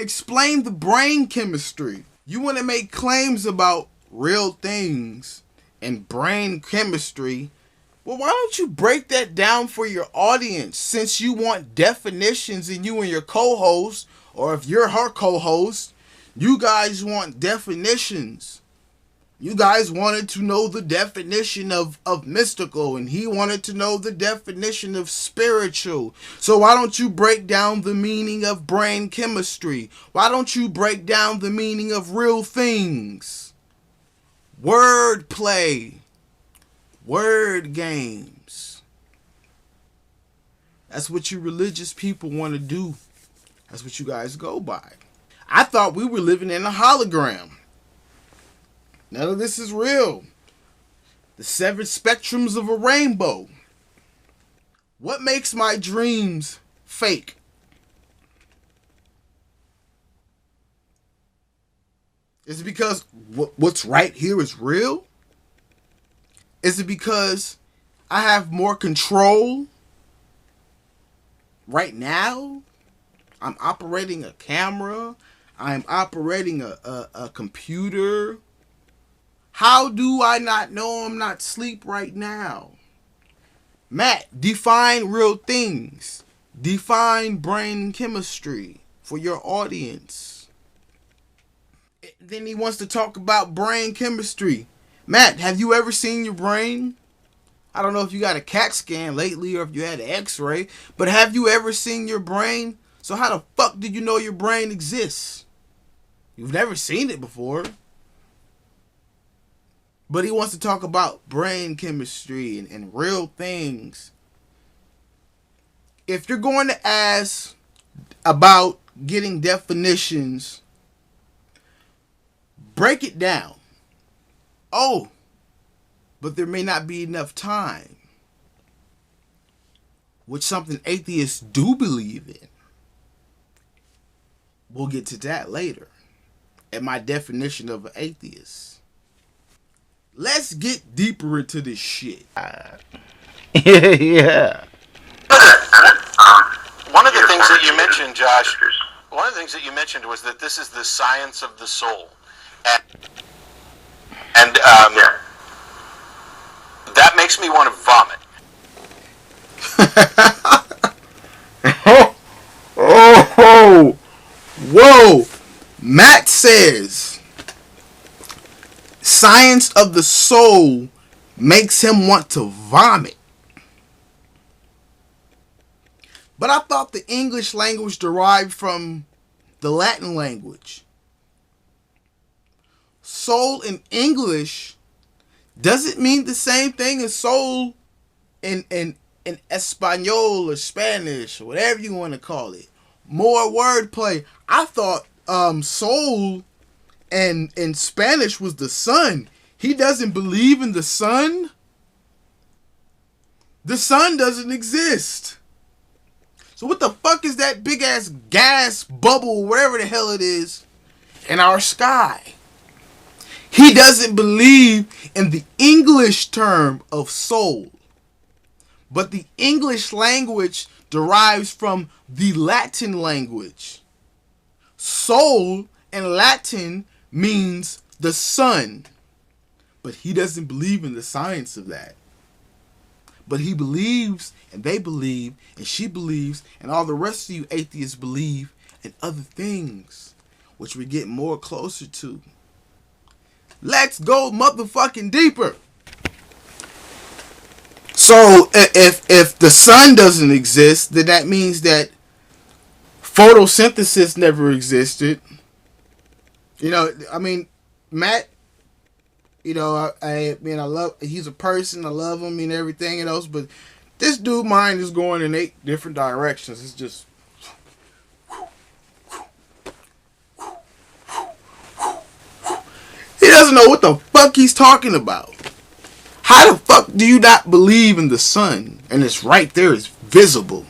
Explain the brain chemistry. You want to make claims about real things and brain chemistry. Well, why don't you break that down for your audience, since you want definitions, and you and your co-host, or if you're her co-host, you guys want definitions. You guys wanted to know the definition of mystical, and he wanted to know the definition of spiritual. So why don't you break down the meaning of brain chemistry? Why don't you break down the meaning of real things? Word play. Word games. That's what you religious people want to do. That's what you guys go by. I thought we were living in a hologram. None of this is real. The 7 spectrums of a rainbow. What makes my dreams fake? Is it because what's right here is real? Is it because I have more control right now? I'm operating a camera. I'm operating a computer. How do I not know I'm not asleep right now? Matt, define real things. Define brain chemistry for your audience. Then he wants to talk about brain chemistry. Matt, have you ever seen your brain? I don't know if you got a CAT scan lately or if you had an x-ray, but have you ever seen your brain? So how the fuck did you know your brain exists? You've never seen it before. But he wants to talk about brain chemistry and real things. If you're going to ask about getting definitions, break it down. Oh, but there may not be enough time. Which something atheists do believe in. We'll get to that later. And my definition of an atheist. Let's get deeper into this shit. Yeah. One of the things that you mentioned, Josh, one of the things that you mentioned was that this is the science of the soul. And that makes me want to vomit. Oh, whoa. Matt says science of the soul makes him want to vomit. But I thought the English language derived from the Latin language. Soul in English doesn't mean the same thing as soul in Espanol or Spanish or whatever you want to call it. More wordplay. I thought soul and in Spanish was the sun. He doesn't believe in the sun. The sun doesn't exist. So what the fuck is that big ass gas bubble, whatever the hell it is, in our sky? He doesn't believe in the English term of soul. But the English language derives from the Latin language. Soul in Latin means the sun. But he doesn't believe in the science of that. But he believes, and they believe, and she believes, and all the rest of you atheists believe in other things, which we get more closer to. Let's go motherfucking deeper. So if the sun doesn't exist, then that means that photosynthesis never existed. You know, I mean, Matt, you know, I mean, I love, he's a person, I love him and everything else, but this dude's mind is going in 8 different directions. It's just, he doesn't know what the fuck he's talking about. How the fuck do you not believe in the sun? And it's right there, it's visible.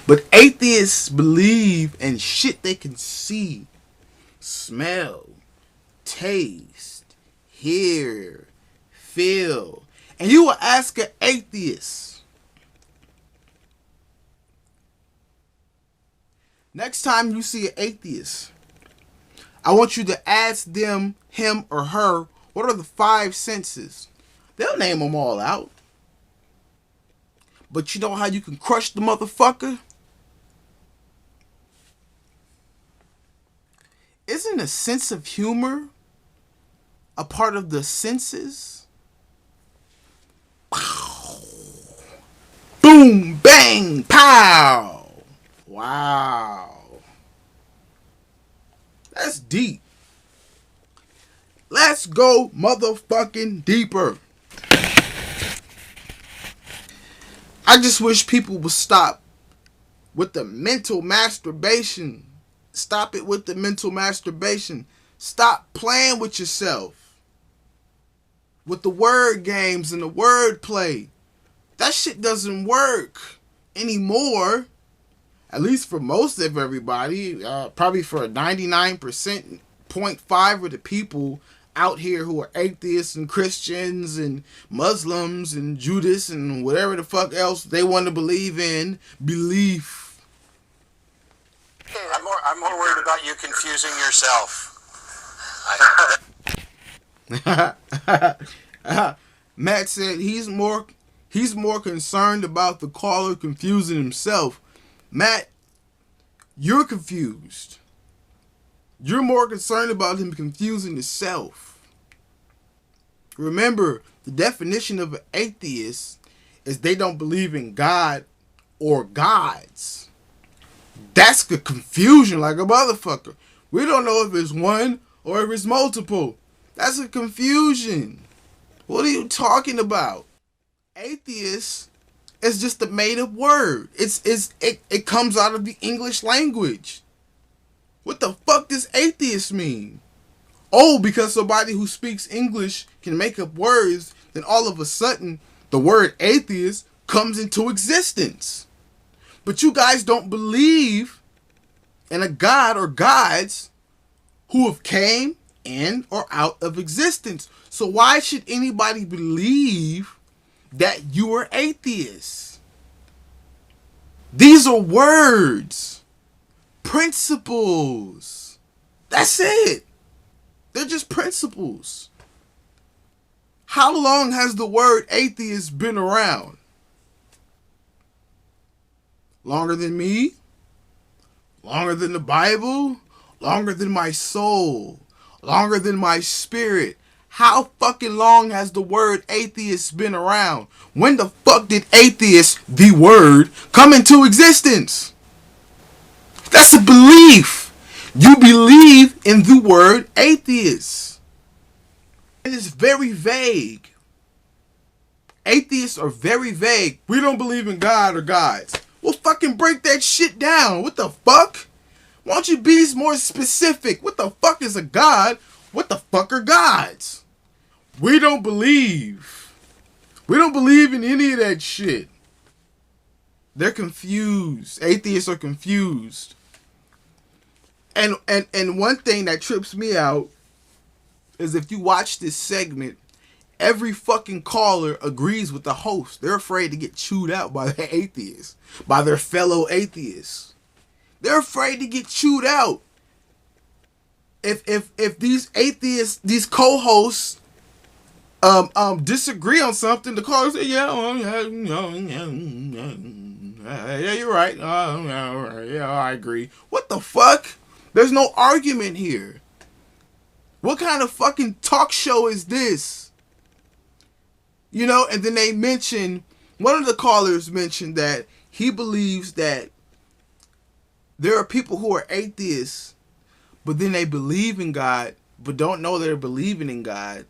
But atheists believe in shit they can see, smell, taste, hear, feel. And you will ask an atheist, Next time you see an atheist, I want you to ask them, him or her, what are the 5 senses? They'll name them all out. But you know how you can crush the motherfucker? Isn't a sense of humor a part of the senses? Pow. Boom, bang, pow. Wow. That's deep. Let's go motherfucking deeper. I just wish people would stop with the mental masturbation. Stop it with the mental masturbation. Stop playing with yourself. With the word games and the word play. That shit doesn't work anymore. At least for most of everybody. Probably for 99.5% of the people out here who are atheists and Christians and Muslims and Judas and whatever the fuck else they want to believe in. Belief. I'm more worried about you confusing yourself. Matt said he's more concerned about the caller confusing himself. Matt, you're confused. You're more concerned about him confusing himself. Remember, the definition of an atheist is they don't believe in God or gods. That's the confusion like a motherfucker. We don't know if it's one or if it's multiple. That's a confusion. What are you talking about? Atheist is just a made-up word. It comes out of the English language. What the fuck does atheist mean? Oh, because somebody who speaks English can make up words, then all of a sudden the word atheist comes into existence. But you guys don't believe in a god or gods who have came in or out of existence. So why should anybody believe that you are atheists? These are words. Principles. That's it. They're just principles. How long has the word atheist been around? Longer than me? Longer than the Bible? Longer than my soul? Longer than my spirit? How fucking long has the word atheist been around? When the fuck did atheist, the word, come into existence? That's a belief. You believe in the word atheist. It is very vague. Atheists are very vague. We don't believe in God or gods. Well, fucking break that shit down. What the fuck? Why don't you be more specific? What the fuck is a god? What the fuck are gods? We don't believe. We don't believe in any of that shit. They're confused. Atheists are confused. And one thing that trips me out is if you watch this segment, every fucking caller agrees with the host. They're afraid to get chewed out by the atheists, by their fellow atheists. They're afraid to get chewed out. If these atheists, these co-hosts, disagree on something, the caller say, yeah, you're right. Yeah, I agree. What the fuck? There's no argument here. What kind of fucking talk show is this? You know, and then they mention, one of the callers mentioned that he believes that there are people who are atheists, but then they believe in God, but don't know they're believing in God.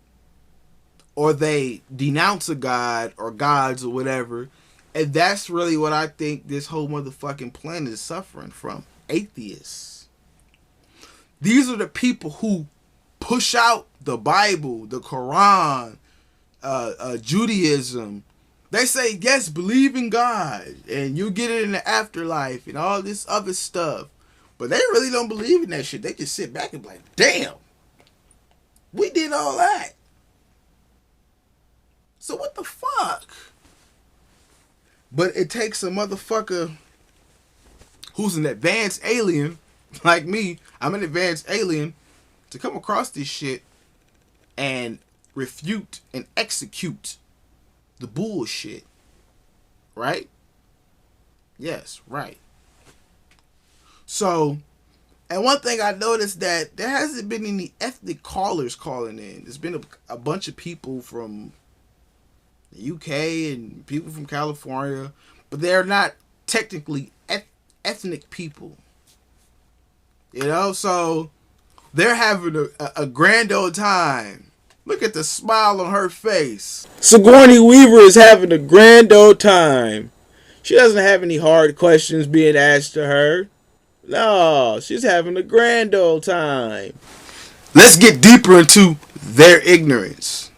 Or they denounce a god or gods or whatever. And that's really what I think this whole motherfucking planet is suffering from. Atheists. These are the people who push out the Bible, the Quran, Judaism. They say, yes, believe in God, and you'll get it in the afterlife and all this other stuff. But they really don't believe in that shit. They just sit back and be like, damn, we did all that. So what the fuck? But it takes a motherfucker who's an advanced alien, like me, I'm an advanced alien, to come across this shit and refute and execute the bullshit. Right? Yes, right. So, and one thing I noticed that there hasn't been any ethnic callers calling in. There's been a bunch of people from the UK and people from California, but they're not technically ethnic people. You know, so they're having a grand old time. Look at the smile on her face. Sigourney Weaver is having a grand old time. She doesn't have any hard questions being asked to her. No, she's having a grand old time. Let's get deeper into their ignorance.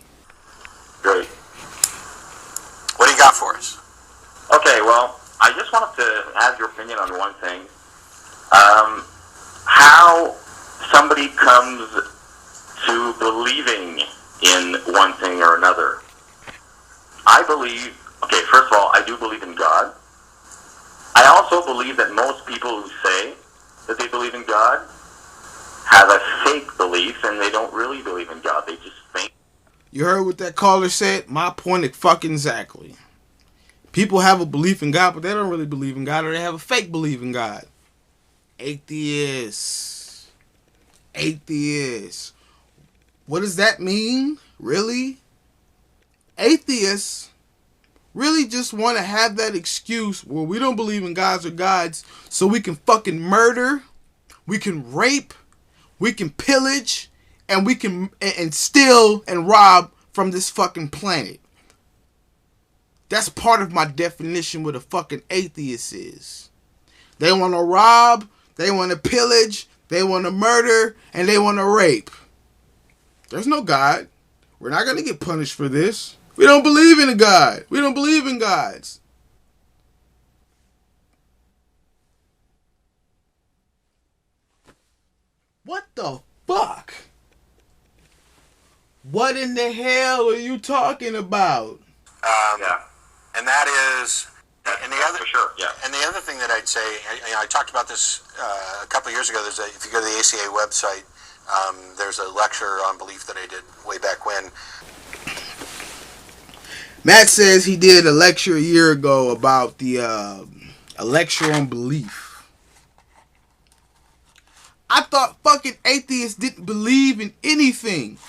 Great. What do you got for us? Okay, well, I just wanted to have your opinion on one thing. How somebody comes to believing in one thing or another. I believe, okay, first of all, I do believe in God. I also believe that most people who say that they believe in God have a fake belief and they don't really believe in God. They just think. You heard what that caller said? My point fucking exactly. People have a belief in God, but they don't really believe in God, or they have a fake belief in God. Atheists. Atheists. What does that mean? Really? Atheists really just want to have that excuse where we don't believe in gods or gods, so we can fucking murder, we can rape, we can pillage, and we can and steal and rob from this fucking planet. That's part of my definition what a fucking atheist is. They want to rob, they want to pillage, they want to murder, and they want to rape. There's no God. We're not going to get punished for this. We don't believe in a God. We don't believe in gods. What the fuck? What in the hell are you talking about? Yeah. And that is, and the other, for sure, yeah. And the other thing that I'd say, I talked about this a couple of years ago. If you go to the ACA website, there's a lecture on belief that I did way back when. Matt says he did a lecture a year ago about a lecture on belief. I thought fucking atheists didn't believe in anything.